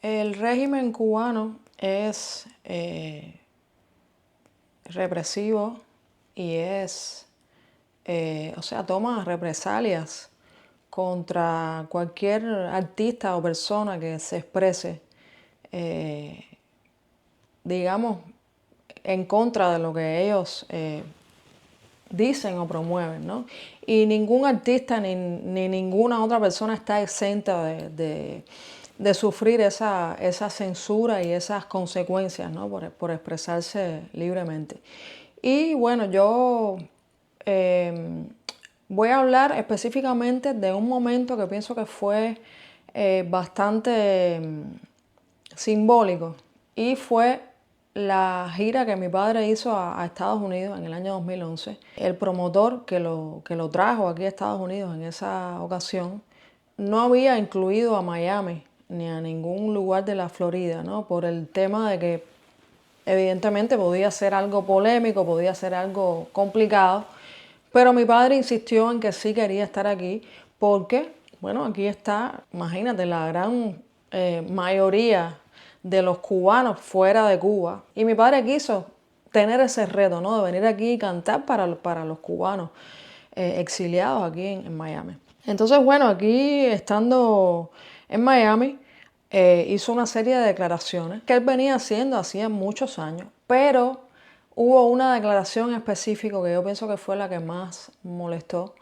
El régimen cubano es represivo y toma represalias contra cualquier artista o persona que se exprese, eh, digamos, en contra de lo que ellos dicen o promueven, ¿no? Y ningún artista ni ninguna otra persona está exenta de sufrir esa censura y esas consecuencias, ¿no? Por expresarse libremente. Y bueno, yo voy a hablar específicamente de un momento que pienso que fue bastante simbólico, y fue la gira que mi padre hizo a Estados Unidos en el año 2011. El promotor que lo trajo aquí a Estados Unidos en esa ocasión no había incluido a Miami ni a ningún lugar de la Florida, ¿no? Por el tema de que evidentemente podía ser algo polémico, podía ser algo complicado, pero mi padre insistió en que sí quería estar aquí porque, bueno, aquí está, imagínate, la gran mayoría de los cubanos fuera de Cuba. Y mi padre quiso tener ese reto, ¿no? De venir aquí y cantar para los cubanos exiliados aquí en Miami. Entonces, bueno, aquí estando en Miami, hizo una serie de declaraciones que él venía haciendo hacía muchos años, pero hubo una declaración específica que yo pienso que fue la que más molestó,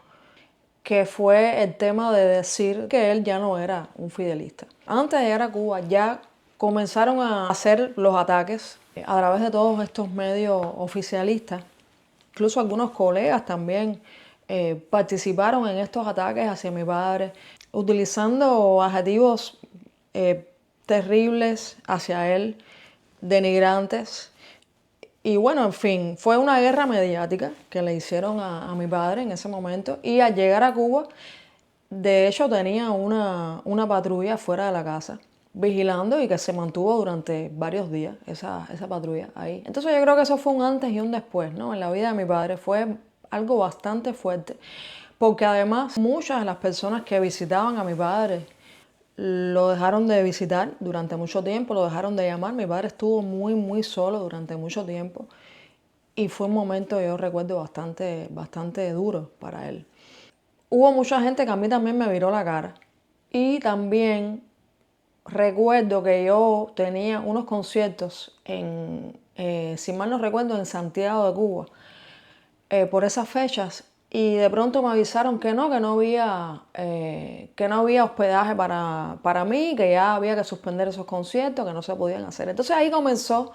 que fue el tema de decir que él ya no era un fidelista. Antes de llegar a Cuba ya comenzaron a hacer los ataques a través de todos estos medios oficialistas. Incluso algunos colegas también participaron en estos ataques hacia mi padre, utilizando adjetivos terribles hacia él, denigrantes. Y bueno, en fin, fue una guerra mediática que le hicieron a mi padre en ese momento. Y al llegar a Cuba, de hecho tenía una patrulla fuera de la casa, vigilando, y que se mantuvo durante varios días esa patrulla ahí. Entonces yo creo que eso fue un antes y un después, ¿no? En la vida de mi padre fue algo bastante fuerte, porque además muchas de las personas que visitaban a mi padre lo dejaron de visitar durante mucho tiempo, lo dejaron de llamar. Mi padre estuvo muy solo durante mucho tiempo y fue un momento, yo recuerdo, bastante duro para él. Hubo mucha gente que a mí también me viró la cara, y también recuerdo que yo tenía unos conciertos si mal no recuerdo, en Santiago de Cuba, por esas fechas, y de pronto me avisaron que no había hospedaje para mí, que ya había que suspender esos conciertos, que no se podían hacer. Entonces ahí comenzó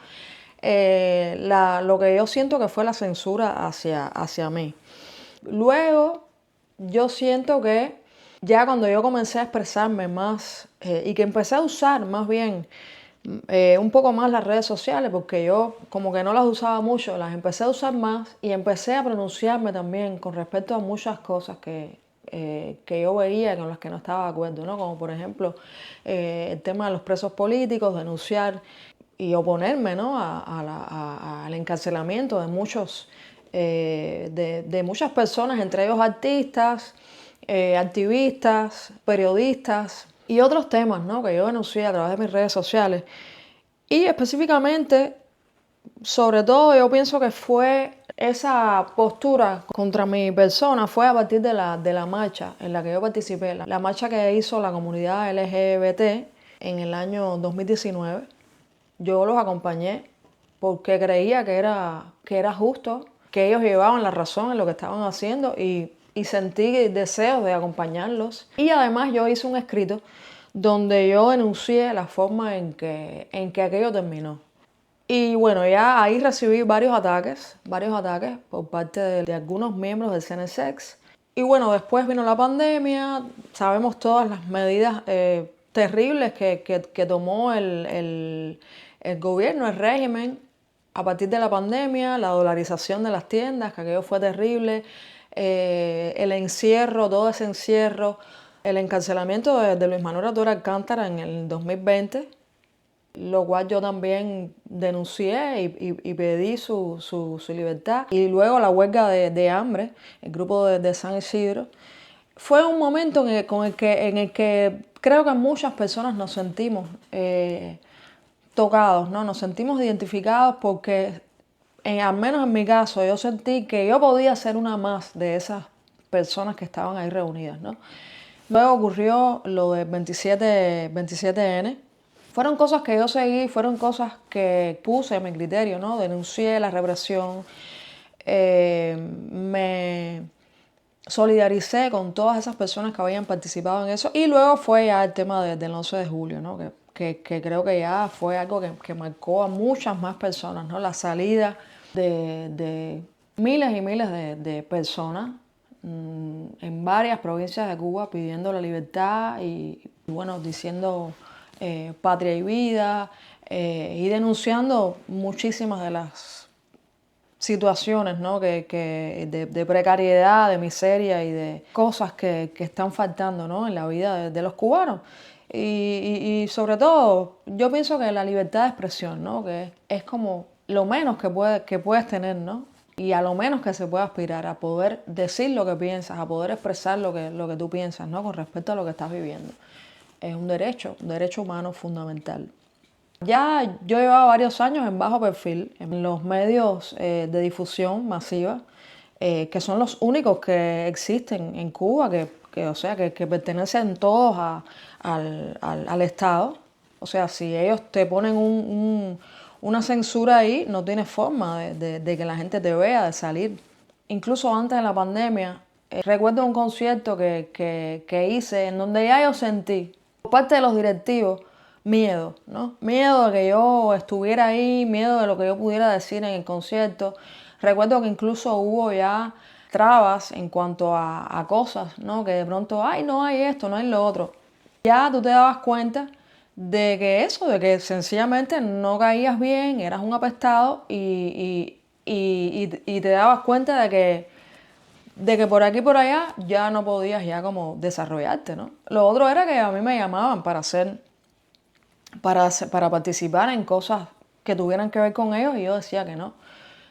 lo que yo siento que fue la censura hacia mí. Luego yo siento que ya cuando yo comencé a expresarme más y que empecé a usar más bien un poco más las redes sociales, porque yo como que no las usaba mucho, las empecé a usar más y empecé a pronunciarme también con respecto a muchas cosas que yo veía y con las que no estaba de acuerdo, ¿no? Como por ejemplo el tema de los presos políticos, denunciar y oponerme, ¿no? Al encarcelamiento de muchas personas, entre ellos artistas, activistas, periodistas y otros temas, ¿no? Que yo denuncié a través de mis redes sociales. Y específicamente, sobre todo, yo pienso que fue esa postura contra mi persona fue a partir de la marcha en la que yo participé, la marcha que hizo la comunidad LGBT en el año 2019. Yo los acompañé porque creía que era justo, que ellos llevaban la razón en lo que estaban haciendo, y sentí deseos de acompañarlos. Y además yo hice un escrito donde yo denuncié la forma en que aquello terminó. Y bueno, ya ahí recibí varios ataques por parte de algunos miembros del CNSX. Y bueno, después vino la pandemia, sabemos todas las medidas terribles que tomó el gobierno, el régimen, a partir de la pandemia, la dolarización de las tiendas, que aquello fue terrible, el encierro, todo ese encierro, el encarcelamiento de Luis Manuel Ator Alcántara en el 2020, lo cual yo también denuncié y pedí su libertad. Y luego la huelga de hambre, el grupo de San Isidro. Fue un momento en el que creo que muchas personas nos sentimos tocados, ¿no? Nos sentimos identificados porque, al menos en mi caso, yo sentí que yo podía ser una más de esas personas que estaban ahí reunidas, ¿no? Luego ocurrió lo del 27N. Fueron cosas que yo seguí, fueron cosas que puse a mi criterio, ¿no? Denuncié la represión, me solidaricé con todas esas personas que habían participado en eso. Y luego fue ya el tema del 11 de julio, ¿no? Que creo que ya fue algo que marcó a muchas más personas, ¿no? La salida de miles y miles de personas en varias provincias de Cuba pidiendo la libertad y bueno, diciendo patria y vida y denunciando muchísimas de las situaciones, ¿no? de precariedad, de miseria y de cosas que están faltando, ¿no? En la vida de los cubanos. Y sobre todo, yo pienso que la libertad de expresión, ¿no? Que es como lo menos que puedes tener, ¿no? Y a lo menos que se puede aspirar a poder decir lo que piensas, a poder expresar lo que tú piensas, ¿no? Con respecto a lo que estás viviendo. Es un derecho humano fundamental. Ya yo llevaba varios años en bajo perfil en los medios de difusión masiva, que son los únicos que existen en Cuba, o sea, que pertenecen todos al Estado. O sea, si ellos te ponen una censura ahí, no tienes forma de que la gente te vea, de salir. Incluso antes de la pandemia, recuerdo un concierto que hice en donde ya yo sentí, por parte de los directivos, miedo, ¿no? Miedo de que yo estuviera ahí, miedo de lo que yo pudiera decir en el concierto. Recuerdo que incluso hubo ya trabas en cuanto a cosas, ¿no? Que de pronto, ay, no hay esto, no hay lo otro. Ya tú te dabas cuenta de que eso, de que sencillamente no caías bien, eras un apestado y te dabas cuenta de que por aquí y por allá ya no podías ya como desarrollarte, ¿no? Lo otro era que a mí me llamaban para participar en cosas que tuvieran que ver con ellos y yo decía que no.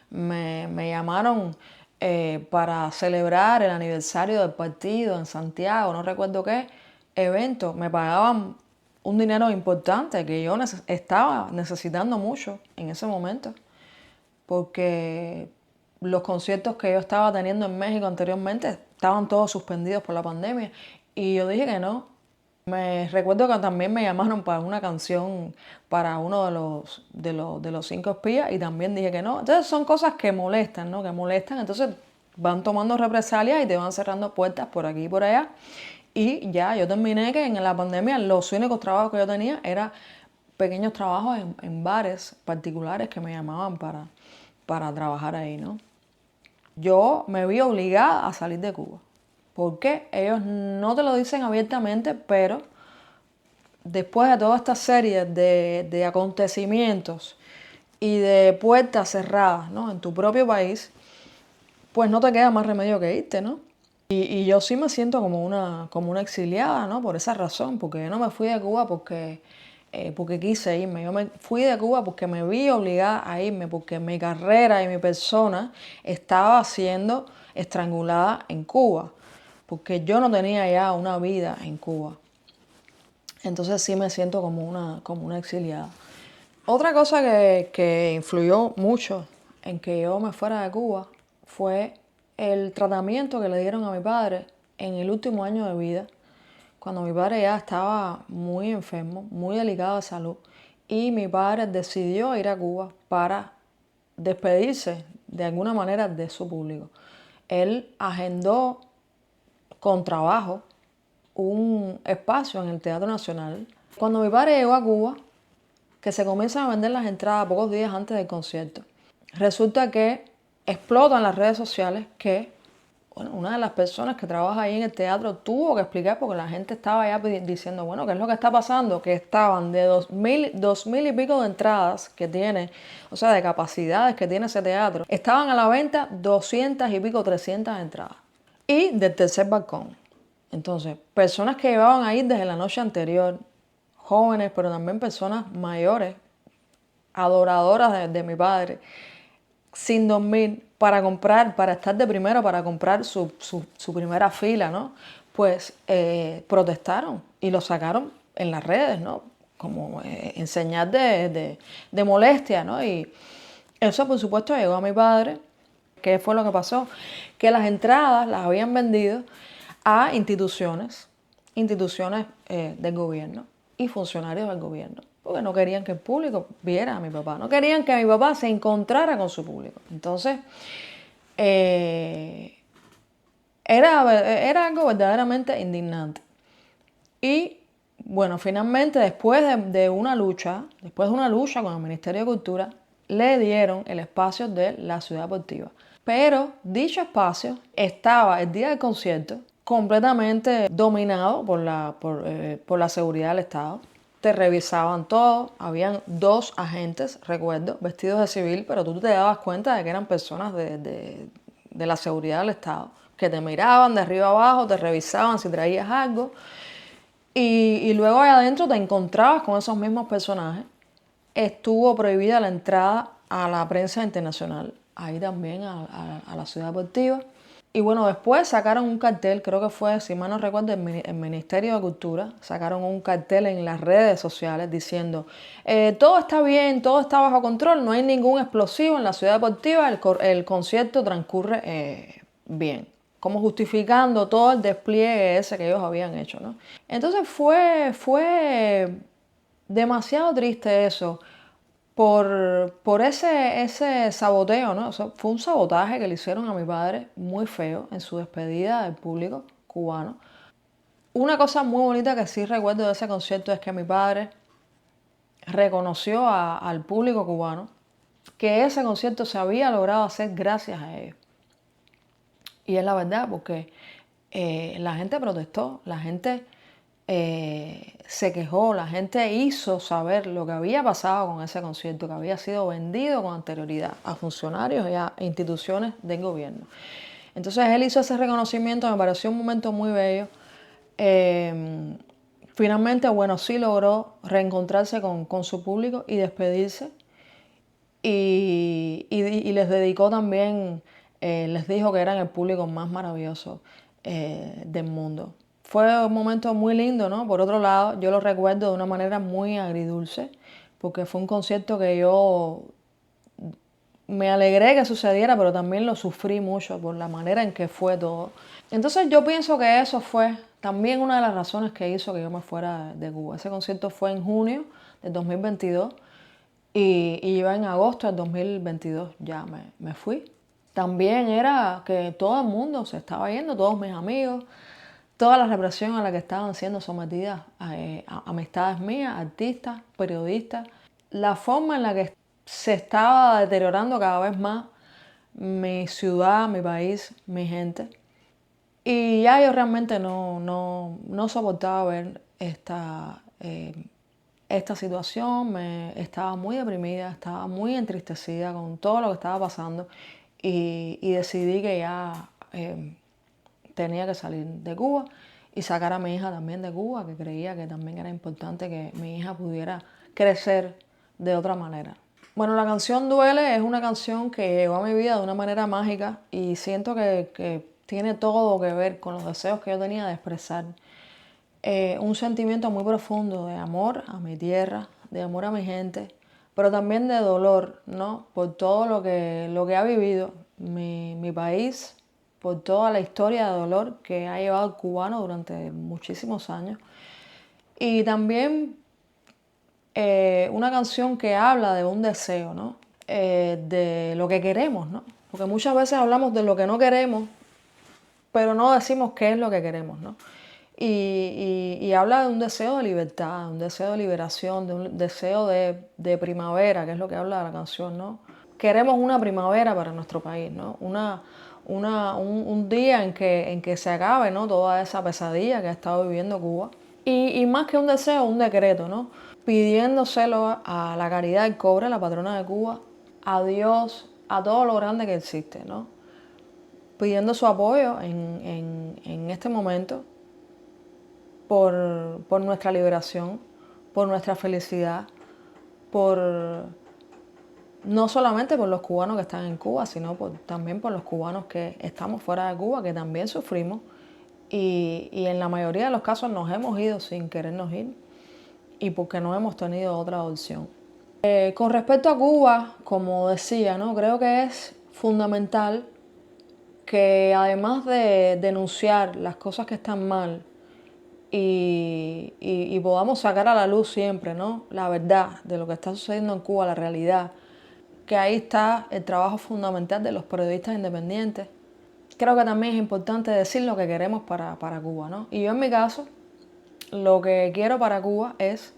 Me llamaron para celebrar el aniversario del partido en Santiago, no recuerdo qué evento. Me pagaban un dinero importante que yo estaba necesitando mucho en ese momento, porque los conciertos que yo estaba teniendo en México anteriormente estaban todos suspendidos por la pandemia y yo dije que no. Me recuerdo que también me llamaron para una canción para uno de los cinco espías y también dije que no. Entonces son cosas que molestan, ¿no? Que molestan, entonces van tomando represalias y te van cerrando puertas por aquí y por allá. Y ya yo terminé que en la pandemia los únicos trabajos que yo tenía eran pequeños trabajos en bares particulares que me llamaban para trabajar ahí, ¿no? Yo me vi obligada a salir de Cuba. Porque ellos no te lo dicen abiertamente, pero después de toda esta serie de acontecimientos y de puertas cerradas, ¿no? En tu propio país, pues no te queda más remedio que irte, ¿no? Y yo sí me siento como una exiliada, ¿no? Por esa razón, porque yo no me fui de Cuba porque quise irme. Yo me fui de Cuba porque me vi obligada a irme, porque mi carrera y mi persona estaba siendo estrangulada en Cuba, porque yo no tenía ya una vida en Cuba. Entonces sí me siento como una exiliada. Otra cosa que influyó mucho en que yo me fuera de Cuba fue el tratamiento que le dieron a mi padre en el último año de vida, cuando mi padre ya estaba muy enfermo, muy delicado de salud, y mi padre decidió ir a Cuba para despedirse de alguna manera de su público. Él agendó con trabajo un espacio en el Teatro Nacional. Cuando mi padre llegó a Cuba, que se comienzan a vender las entradas pocos días antes del concierto, resulta que explota en las redes sociales que una de las personas que trabaja ahí en el teatro tuvo que explicar porque la gente estaba ya diciendo, bueno, ¿qué es lo que está pasando? Que estaban de 2.000 y pico de entradas que tiene, o sea, de capacidades que tiene ese teatro, estaban a la venta 200 y pico, 300 entradas. Y del tercer balcón. Entonces, personas que llevaban ahí desde la noche anterior, jóvenes, pero también personas mayores, adoradoras de mi padre, sin dormir, para comprar, para estar de primero, para comprar su primera fila, ¿no? pues protestaron y lo sacaron en las redes, ¿no? Como en señal de molestia, ¿no? Y eso, por supuesto, llegó a mi padre. ¿Qué fue lo que pasó? Que las entradas las habían vendido a instituciones del gobierno y funcionarios del gobierno, porque no querían que el público viera a mi papá, no querían que mi papá se encontrara con su público. Entonces, era algo verdaderamente indignante. Y bueno, finalmente, después de una lucha con el Ministerio de Cultura, le dieron el espacio de la Ciudad Deportiva. Pero dicho espacio estaba el día del concierto completamente dominado por la seguridad del Estado. Te revisaban todo, habían 2 agentes, recuerdo, vestidos de civil, pero tú te dabas cuenta de que eran personas de la seguridad del Estado, que te miraban de arriba abajo, te revisaban si traías algo. Y luego allá adentro te encontrabas con esos mismos personajes. Estuvo prohibida la entrada a la prensa internacional, ahí también a la Ciudad Deportiva. Y bueno, después sacaron un cartel, creo que fue, si mal no recuerdo, el Ministerio de Cultura, sacaron un cartel en las redes sociales diciendo todo está bien, todo está bajo control, no hay ningún explosivo en la Ciudad Deportiva, el concierto transcurre bien, como justificando todo el despliegue ese que ellos habían hecho, ¿no? Entonces fue demasiado triste eso por ese saboteo, ¿no? O sea, fue un sabotaje que le hicieron a mi padre muy feo en su despedida del público cubano. Una cosa muy bonita que sí recuerdo de ese concierto es que mi padre reconoció al público cubano que ese concierto se había logrado hacer gracias a ellos. Y es la verdad, porque la gente protestó, la gente se quejó, la gente hizo saber lo que había pasado con ese concierto, que había sido vendido con anterioridad a funcionarios y a instituciones del gobierno. Entonces él hizo ese reconocimiento, me pareció un momento muy bello. Finalmente, bueno, sí logró reencontrarse con su público y despedirse. Y les dedicó también, les dijo que eran el público más maravilloso del mundo. Fue un momento muy lindo, ¿no? Por otro lado, yo lo recuerdo de una manera muy agridulce, porque fue un concierto que yo me alegré que sucediera, pero también lo sufrí mucho por la manera en que fue todo. Entonces yo pienso que eso fue también una de las razones que hizo que yo me fuera de Cuba. Ese concierto fue en junio del 2022 y yo en agosto del 2022 ya me fui. También era que todo el mundo se estaba yendo, todos mis amigos, toda la represión a la que estaban siendo sometidas amistades mías, artistas, periodistas, la forma en la que se estaba deteriorando cada vez más mi ciudad, mi país, mi gente. Y ya yo realmente no soportaba ver esta situación, estaba muy deprimida, estaba muy entristecida con todo lo que estaba pasando y decidí que ya tenía que salir de Cuba y sacar a mi hija también de Cuba, que creía que también era importante que mi hija pudiera crecer de otra manera. Bueno, la canción Duele es una canción que llegó a mi vida de una manera mágica y siento que tiene todo que ver con los deseos que yo tenía de expresar un sentimiento muy profundo de amor a mi tierra, de amor a mi gente, pero también de dolor, ¿no? Por todo lo que ha vivido mi país, por toda la historia de dolor que ha llevado el cubano durante muchísimos años. Y también una canción que habla de un deseo, ¿no? De lo que queremos, ¿no? Porque muchas veces hablamos de lo que no queremos, pero no decimos qué es lo que queremos, ¿no? Y habla de un deseo de libertad, un deseo de liberación, de un deseo de primavera, que es lo que habla de la canción, ¿no? Queremos una primavera para nuestro país, ¿no? Un día en que se acabe, ¿no? Toda esa pesadilla que ha estado viviendo Cuba. Y más que un deseo, un decreto, ¿no? Pidiéndoselo a la Caridad del Cobre, la patrona de Cuba, a Dios, a todo lo grande que existe, ¿no? Pidiendo su apoyo en este momento por nuestra liberación, por nuestra felicidad, por no solamente por los cubanos que están en Cuba, sino también por los cubanos que estamos fuera de Cuba, que también sufrimos y en la mayoría de los casos nos hemos ido sin querernos ir y porque no hemos tenido otra opción. Con respecto a Cuba, como decía, ¿no? Creo que es fundamental que además de denunciar las cosas que están mal y podamos sacar a la luz siempre, ¿no? La verdad de lo que está sucediendo en Cuba, la realidad, que ahí está el trabajo fundamental de los periodistas independientes. Creo que también es importante decir lo que queremos para Cuba, ¿no? Y yo en mi caso, lo que quiero para Cuba es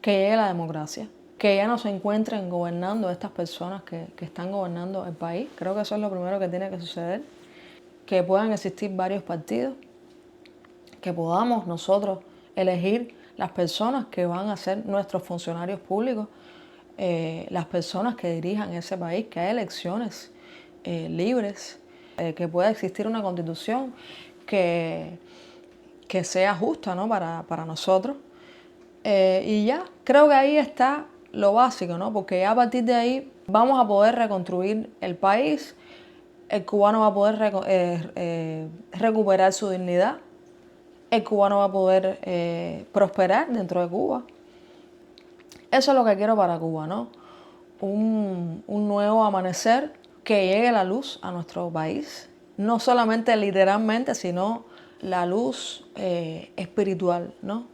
que llegue la democracia, que ya no se encuentren gobernando estas personas que están gobernando el país. Creo que eso es lo primero que tiene que suceder, que puedan existir varios partidos, que podamos nosotros elegir las personas que van a ser nuestros funcionarios públicos, las personas que dirijan ese país, que haya elecciones libres, que pueda existir una constitución que, que sea justa, ¿no? para nosotros. Y ya, creo que ahí está lo básico, ¿no? Porque ya a partir de ahí vamos a poder reconstruir el país, el cubano va a poder recuperar su dignidad, el cubano va a poder prosperar dentro de Cuba. Eso es lo que quiero para Cuba, ¿no? Un nuevo amanecer, que llegue la luz a nuestro país, no solamente literalmente, sino la luz espiritual, ¿no?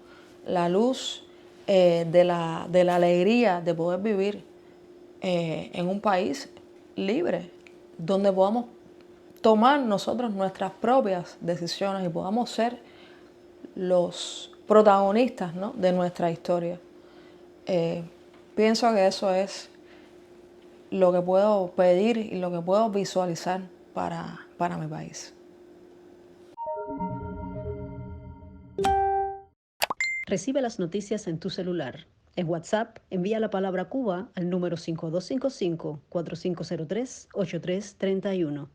La luz de la alegría de poder vivir en un país libre, donde podamos tomar nosotros nuestras propias decisiones y podamos ser los protagonistas, ¿no? de nuestra historia. Pienso que eso es lo que puedo pedir y lo que puedo visualizar para mi país. Recibe las noticias en tu celular. En WhatsApp, envía la palabra Cuba al número 5255-4503-8331.